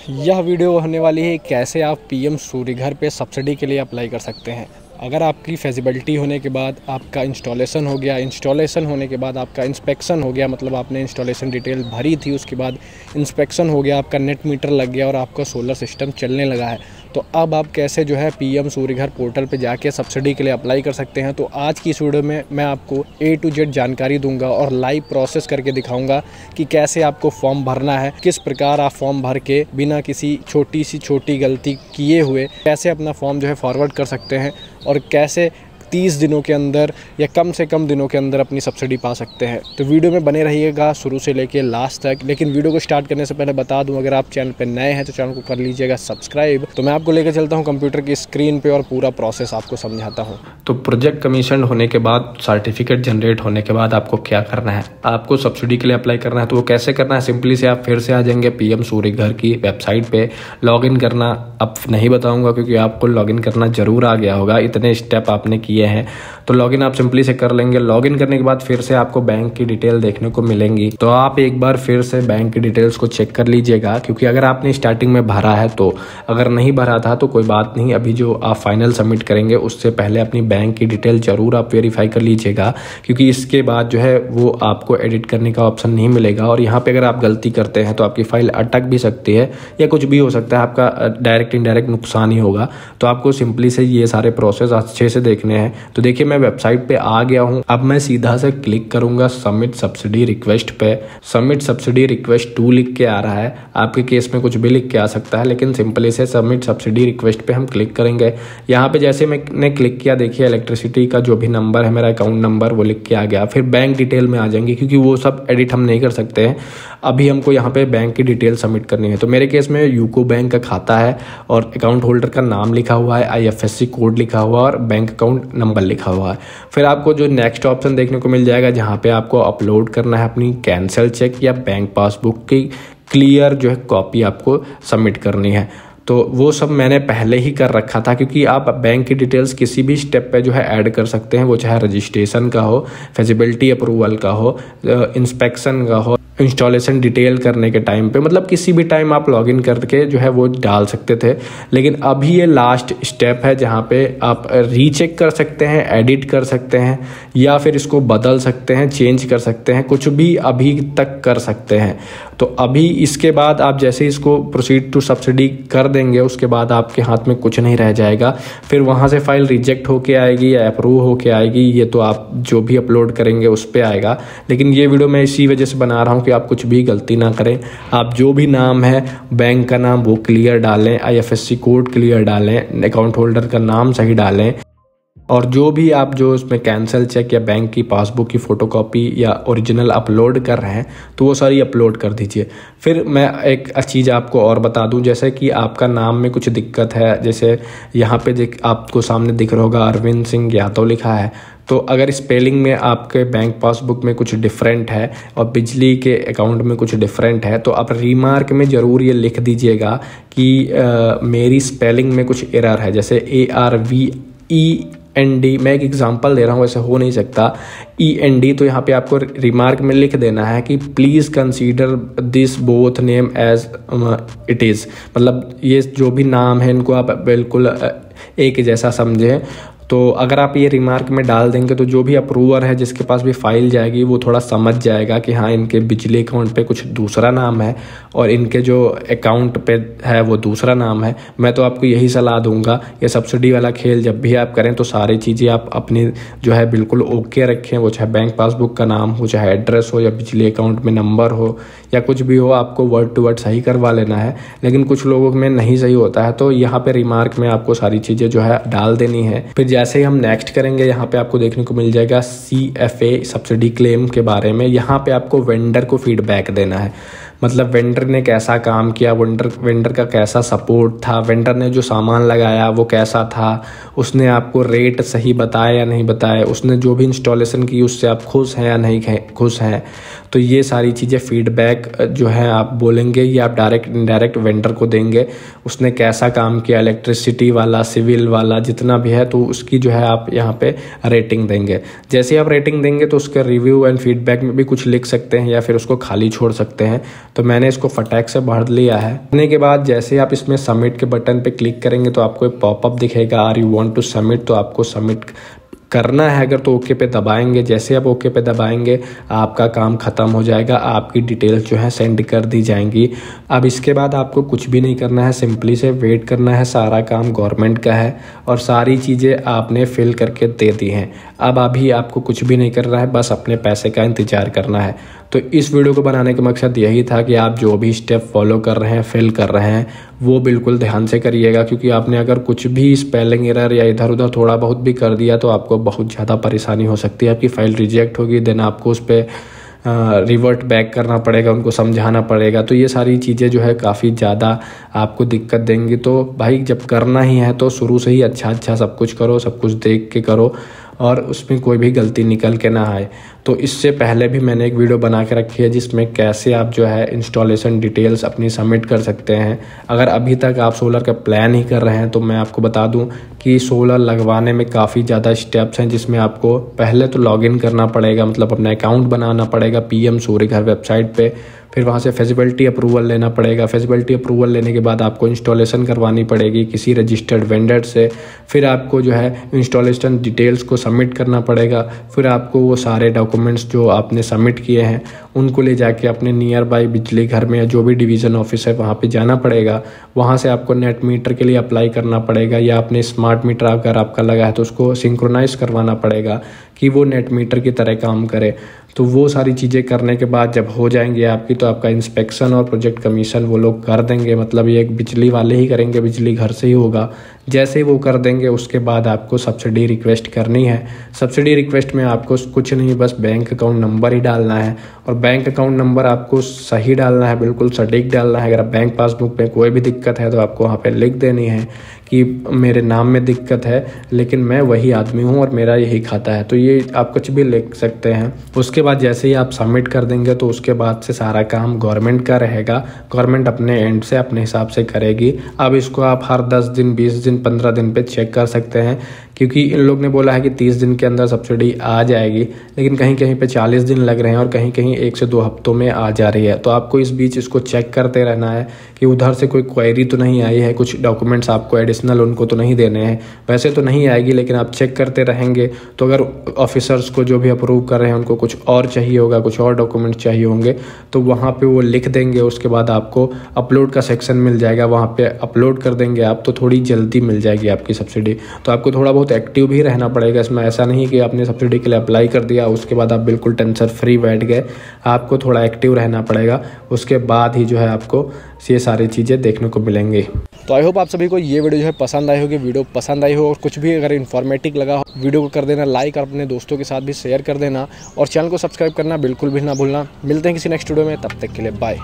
यह वीडियो होने वाली है कैसे आप पीएम सूर्यघर पे सब्सिडी के लिए अप्लाई कर सकते हैं। अगर आपकी फेजिबिलिटी होने के बाद आपका इंस्टॉलेशन हो गया, इंस्टॉलेशन होने के बाद आपका इंस्पेक्शन हो गया, मतलब आपने इंस्टॉलेशन डिटेल भरी थी, उसके बाद इंस्पेक्शन हो गया, आपका नेट मीटर लग गया और आपका सोलर सिस्टम चलने लगा है, तो अब आप कैसे जो है पीएम सूर्यघर पोर्टल पे जाके सब्सिडी के लिए अप्लाई कर सकते हैं। तो आज की इस वीडियो में मैं आपको A to Z जानकारी दूंगा और लाइव प्रोसेस करके दिखाऊंगा कि कैसे आपको फॉर्म भरना है, किस प्रकार आप फॉर्म भर के बिना किसी छोटी गलती किए हुए कैसे अपना फॉर्म जो है फॉरवर्ड कर सकते हैं और कैसे 30 दिनों के अंदर या कम से कम दिनों के अंदर अपनी सब्सिडी पा सकते हैं। तो वीडियो में बने रहिएगा शुरू से लेके लास्ट तक। लेकिन वीडियो को स्टार्ट करने से पहले बता दूं, अगर आप चैनल पर नए हैं तो चैनल को कर लीजिएगा सब्सक्राइब। तो मैं आपको लेकर चलता हूं कंप्यूटर की स्क्रीन पे और पूरा प्रोसेस आपको समझाता हूं। तो प्रोजेक्ट कमीशन होने के बाद, सर्टिफिकेट जनरेट होने के बाद आपको क्या करना है, आपको सब्सिडी के लिए अप्लाई करना है। तो वो कैसे करना है, सिंपली से आप फिर से आ जाएंगे पीएम सूर्यघर की वेबसाइट पे। लॉगिन करना अब नहीं बताऊंगा क्योंकि आपको लॉगिन करना जरूर आ गया होगा, इतने स्टेप आपने किए हैं। तो लॉगिन आप सिंपली से कर लेंगे। लॉगिन करने के बाद फिर से आपको बैंक की डिटेल देखने को मिलेंगी, तो आप एक बार फिर से बैंक की डिटेल्स को चेक कर लीजिएगा, क्योंकि अगर आपने स्टार्टिंग में भरा है तो, अगर नहीं भरा था तो कोई बात नहीं, अभी जो आप फाइनल सबमिट करेंगे उससे पहले अपनी बैंक की डिटेल जरूर आप वेरीफाई कर लीजिएगा, क्योंकि इसके बाद जो है वो आपको एडिट करने का ऑप्शन नहीं मिलेगा। और यहाँ पे अगर आप गलती करते हैं तो आपकी फाइल अटक भी सकती है या कुछ भी हो सकता है, आपका डायरेक्ट इनडायरेक्ट नुकसान ही होगा। तो आपको सिंपली से ये सारे प्रोसेस अच्छे से देखने हैं। तो देखिए मैं वेबसाइट पे आ गया हूं। अब मैं सीधा से क्लिक करूंगा सबमिट सब्सिडी रिक्वेस्ट पे। सबमिट सब्सिडी रिक्वेस्ट 2 लिख के आ रहा है, आपके केस में कुछ भी लिख के आ सकता है, लेकिन सिंपली से सबमिट सब्सिडी रिक्वेस्ट पे हम क्लिक करेंगे। यहाँ पे जैसे मैंने क्लिक किया, देखिए इलेक्ट्रिसिटी का जो भी नंबर है, मेरा अकाउंट नंबर, वो लिख के आ गया। फिर बैंक डिटेल में आ जाएंगे, क्योंकि वो सब एडिट हम नहीं कर सकते हैं। अभी हमको यहाँ पे बैंक की डिटेल सबमिट करनी है। तो मेरे केस में यूको बैंक का खाता है और अकाउंट होल्डर का नाम लिखा हुआ है, IFSC कोड लिखा हुआ है और बैंक अकाउंट नंबर लिखा हुआ है। फिर आपको जो नेक्स्ट ऑप्शन देखने को मिल जाएगा, जहाँ पे आपको अपलोड करना है अपनी कैंसिल चेक या बैंक पासबुक की क्लियर जो है कॉपी आपको सबमिट करनी है। तो वो सब मैंने पहले ही कर रखा था, क्योंकि आप बैंक की डिटेल्स किसी भी स्टेप पे जो है ऐड कर सकते हैं, वो चाहे रजिस्ट्रेशन का हो, फिजिबिलिटी अप्रूवल का हो, इंस्पेक्शन का हो, इंस्टॉलेशन डिटेल करने के टाइम पे, मतलब किसी भी टाइम आप लॉगिन करके जो है वो डाल सकते थे। लेकिन अभी ये लास्ट स्टेप है जहाँ पे आप रीचेक कर सकते हैं, एडिट कर सकते हैं या फिर इसको बदल सकते हैं, चेंज कर सकते हैं, कुछ भी अभी तक कर सकते हैं। तो अभी इसके बाद आप जैसे इसको प्रोसीड टू सब्सिडी कर देंगे, उसके बाद आपके हाथ में कुछ नहीं रह जाएगा। फिर वहाँ से फाइल रिजेक्ट होके आएगी या अप्रूव होके आएगी, ये तो आप जो भी अपलोड करेंगे उस पर आएगा। लेकिन ये वीडियो मैं इसी वजह से बना रहा हूँ कि आप कुछ भी गलती ना करें। आप जो भी नाम है, बैंक का नाम वो क्लियर डालें, IFSC कोड क्लियर डालें, अकाउंट होल्डर का नाम सही डालें, और जो भी आप जो उसमें कैंसिल चेक या बैंक की पासबुक की फ़ोटोकॉपी या ओरिजिनल अपलोड कर रहे हैं तो वो सारी अपलोड कर दीजिए। फिर मैं एक चीज़ आपको और बता दूं, जैसे कि आपका नाम में कुछ दिक्कत है, जैसे यहाँ पे आपको सामने दिख रहा होगा अरविंद सिंह यादव लिखा है, तो अगर स्पेलिंग में आपके बैंक पासबुक में कुछ डिफरेंट है और बिजली के अकाउंट में कुछ डिफरेंट है, तो आप रिमार्क में ज़रूर ये लिख दीजिएगा कि मेरी स्पेलिंग में कुछ एरर है, जैसे ARVEND, मैं एक एग्जांपल दे रहा हूँ, ऐसे हो नहीं सकता, END। तो यहाँ पे आपको रिमार्क में लिख देना है कि please consider this both name as it is, मतलब ये जो भी नाम है इनको आप बिल्कुल एक जैसा समझें। तो अगर आप ये रिमार्क में डाल देंगे तो जो भी अप्रूवर है, जिसके पास भी फाइल जाएगी, वो थोड़ा समझ जाएगा कि हाँ इनके बिजली अकाउंट पे कुछ दूसरा नाम है और इनके जो अकाउंट पे है वो दूसरा नाम है। मैं तो आपको यही सलाह दूंगा, ये सब्सिडी वाला खेल जब भी आप करें तो सारी चीज़ें आप अपनी जो है बिल्कुल ओके रखें, वो चाहे बैंक पासबुक का नाम हो, चाहे एड्रेस हो, या बिजली अकाउंट में नंबर हो, या कुछ भी हो, आपको वर्ड टू वर्ड सही करवा लेना है। लेकिन कुछ लोगों में नहीं सही होता है, तो यहाँ पे रिमार्क में आपको सारी चीज़ें जो है डाल देनी है। फिर जैसे ही हम नेक्स्ट करेंगे, यहाँ पे आपको देखने को मिल जाएगा CFA सब्सिडी क्लेम के बारे में। यहाँ पे आपको वेंडर को फीडबैक देना है, मतलब वेंडर ने कैसा काम किया, वेंडर का कैसा सपोर्ट था, वेंडर ने जो सामान लगाया वो कैसा था, उसने आपको रेट सही बताया या नहीं बताया, उसने जो भी इंस्टॉलेशन की उससे आप खुश हैं या नहीं खुश हैं। तो ये सारी चीज़ें फीडबैक जो है आप बोलेंगे, ये आप डायरेक्ट इनडायरेक्ट वेंडर को देंगे, उसने कैसा काम किया, इलेक्ट्रिसिटी वाला, सिविल वाला, जितना भी है, तो उसकी जो है आप यहाँ पे रेटिंग देंगे। जैसे आप रेटिंग देंगे तो उसके रिव्यू एंड फीडबैक में भी कुछ लिख सकते हैं या फिर उसको खाली छोड़ सकते हैं। तो मैंने इसको फटाक से भर लिया है। भरने के बाद जैसे आप इसमें सबमिट के बटन पे क्लिक करेंगे तो आपको एक पॉपअप दिखेगा, are you want to submit, तो आपको सबमिट करना है अगर तो ओके पे दबाएंगे। जैसे आप ओके पे दबाएंगे आपका काम ख़त्म हो जाएगा, आपकी डिटेल्स जो है सेंड कर दी जाएंगी। अब इसके बाद आपको कुछ भी नहीं करना है, सिंपली से वेट करना है। सारा काम गवर्नमेंट का है और सारी चीज़ें आपने फिल करके दे दी हैं। अब अभी आपको कुछ भी नहीं करना है, बस अपने पैसे का इंतज़ार करना है। तो इस वीडियो को बनाने का मकसद यही था कि आप जो भी स्टेप फॉलो कर रहे हैं, फिल कर रहे हैं, वो बिल्कुल ध्यान से करिएगा, क्योंकि आपने अगर कुछ भी स्पेलिंग एरर या इधर उधर थोड़ा बहुत भी कर दिया तो आपको बहुत ज़्यादा परेशानी हो सकती है। आपकी फ़ाइल रिजेक्ट होगी, देन आपको उस पर रिवर्ट बैक करना पड़ेगा, उनको समझाना पड़ेगा। तो ये सारी चीज़ें जो है काफ़ी ज़्यादा आपको दिक्कत देंगी। तो भाई जब करना ही है तो शुरू से ही अच्छा सब कुछ करो, सब कुछ देख के करो और उसमें कोई भी गलती निकल के ना आए। तो इससे पहले भी मैंने एक वीडियो बना के रखी है जिसमें कैसे आप जो है इंस्टॉलेशन डिटेल्स अपनी सबमिट कर सकते हैं। अगर अभी तक आप सोलर का प्लान ही कर रहे हैं तो मैं आपको बता दूं कि सोलर लगवाने में काफ़ी ज़्यादा स्टेप्स हैं, जिसमें आपको पहले तो लॉगिन करना पड़ेगा, मतलब अपना अकाउंट बनाना पड़ेगा पीएम सूर्यघर वेबसाइट पे। फिर वहाँ से फिजिबिलिटी अप्रूवल लेना पड़ेगा। फिजिबिलिटी अप्रूवल लेने के बाद आपको इंस्टॉलेशन करवानी पड़ेगी किसी रजिस्टर्ड वेंडर से। फिर आपको जो है इंस्टॉलेशन डिटेल्स को सबमिट करना पड़ेगा। फिर आपको वो सारे डॉक्यूमेंट्स जो आपने सबमिट किए हैं उनको ले जाके अपने नियर बाई बिजली घर में या जो भी डिवीज़न ऑफिस है वहाँ पे जाना पड़ेगा। वहाँ से आपको नेट मीटर के लिए अप्लाई करना पड़ेगा, या अपने स्मार्ट मीटर अगर आपका लगा है तो उसको सिंक्रोनाइज करवाना पड़ेगा कि वो नेट मीटर की तरह काम करे। तो वो सारी चीज़ें करने के बाद जब हो जाएंगे आपकी, तो आपका इंस्पेक्शन और प्रोजेक्ट कमीशन वो लोग कर देंगे, मतलब ये एक बिजली वाले ही करेंगे, बिजली घर से ही होगा। जैसे ही वो कर देंगे उसके बाद आपको सब्सिडी रिक्वेस्ट करनी है। सब्सिडी रिक्वेस्ट में आपको कुछ नहीं, बस बैंक अकाउंट नंबर ही डालना है, और बैंक अकाउंट नंबर आपको सही डालना है, बिल्कुल सटीक डालना है। अगर बैंक पासबुक में कोई भी दिक्कत है तो आपको वहाँ पे लिख देनी है कि मेरे नाम में दिक्कत है लेकिन मैं वही आदमी हूँ और मेरा यही खाता है। तो ये आप कुछ भी लिख सकते हैं। उसके बाद जैसे ही आप सबमिट कर देंगे तो उसके बाद से सारा काम गवर्नमेंट का रहेगा। गवर्नमेंट अपने एंड से अपने हिसाब से करेगी। अब इसको आप हर 10 दिन, 20 दिन, 15 दिन पे चेक कर सकते हैं, क्योंकि इन लोग ने बोला है कि 30 दिन के अंदर सब्सिडी आ जाएगी, लेकिन कहीं कहीं पे 40 दिन लग रहे हैं और कहीं कहीं 1 से 2 हफ्तों में आ जा रही है। तो आपको इस बीच इसको चेक करते रहना है कि उधर से कोई क्वेरी तो नहीं आई है, कुछ डॉक्यूमेंट्स आपको एडिशनल उनको तो नहीं देने हैं। वैसे तो नहीं आएगी लेकिन आप चेक करते रहेंगे तो अगर ऑफिसर्स को जो भी अप्रूव कर रहे हैं उनको कुछ और चाहिए होगा, कुछ और डॉक्यूमेंट चाहिए होंगे, तो वहाँ पे वो लिख देंगे। उसके बाद आपको अपलोड का सेक्शन मिल जाएगा, वहाँ पे अपलोड कर देंगे आप, तो थोड़ी जल्दी मिल जाएगी आपकी सब्सिडी। तो आपको थोड़ा बहुत एक्टिव भी रहना पड़ेगा इसमें। ऐसा नहीं कि आपने सब्सिडी के लिए अप्लाई कर दिया उसके बाद आप बिल्कुल टेंशन फ्री बैठ गए। आपको थोड़ा एक्टिव रहना पड़ेगा, उसके बाद ही जो है आपको ये सारी चीज़ें देखने को मिलेंगी। तो आई होप आप सभी को ये वीडियो जो है पसंद आई होगी। वीडियो पसंद आई हो और कुछ भी अगर इन्फॉर्मेटिव लगा हो वीडियो को कर देना लाइक, और अपने दोस्तों के साथ भी शेयर कर देना, और चैनल को सब्सक्राइब करना बिल्कुल भी ना भूलना। मिलते हैं किसी नेक्स्ट वीडियो में, तब तक के लिए बाय।